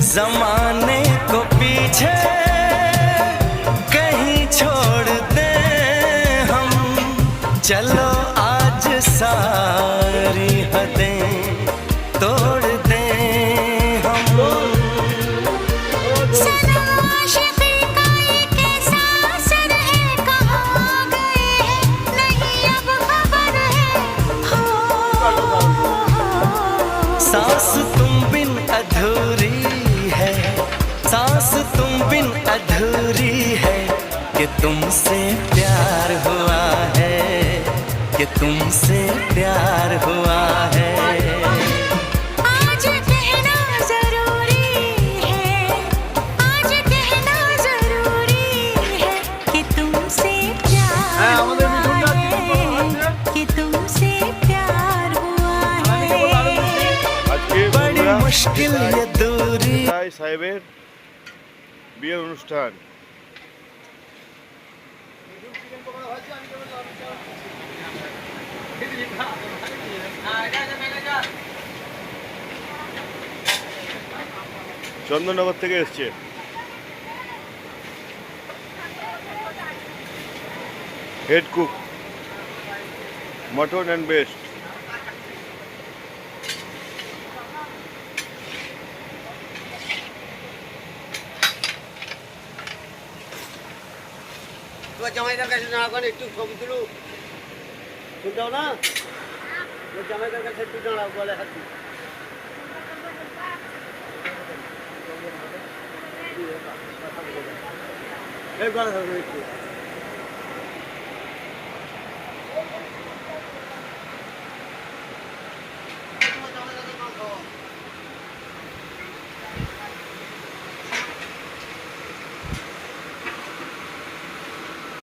जमाने को पीछे कहीं छोड़ दे हम, चलो आज सारी हदें तोड़ दे हम। सनम आशिक़ी का ये कैसा असर है, कहाँ गए हैं नहीं अब खबर है। सांस तुम बिन अधूरी है, सांस तुम बिन अधूरी है, कि तुमसे प्यार हुआ है, कि तुमसे प्यार हुआ है। आज कहना जरूरी है, आज कहना जरूरी है, कि तुमसे प्यार हुआ है, कि तुमसे प्यार हुआ है। बड़ी मुश्किल ये दूरी। সাহেবের বিয়ের অনুষ্ঠান। চন্দননগর থেকে এসছে। Head cook, mutton and best. জামাইদার কাছে দাঁড়াবেন, একটু ছবি তুলো, শুনতাও না? জামাইদার কাছে একটু দাঁড়াও, গলে হাত দিই। এই গলা ধরো একটু।